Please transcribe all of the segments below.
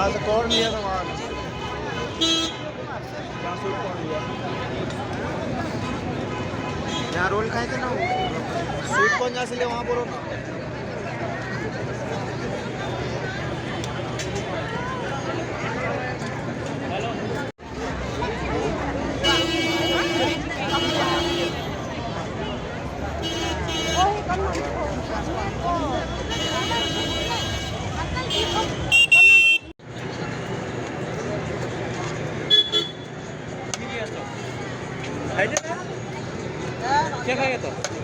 यहाँ से कौन लिया था वहाँ से कौन लिया यहाँ रोल खाए थे ना वो सूट कौन जहाँ से ले वहाँ बोलो ना क्या खाएगा तो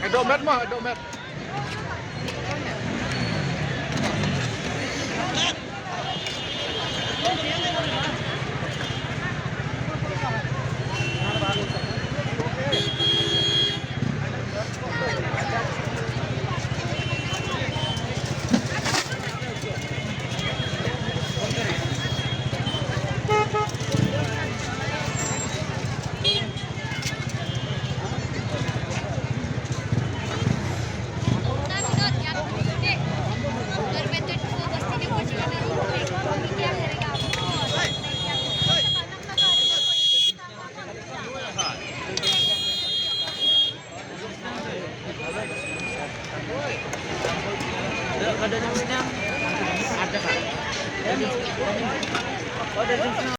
Edo met mah, Edo met. Ada yang minum? Ada kan?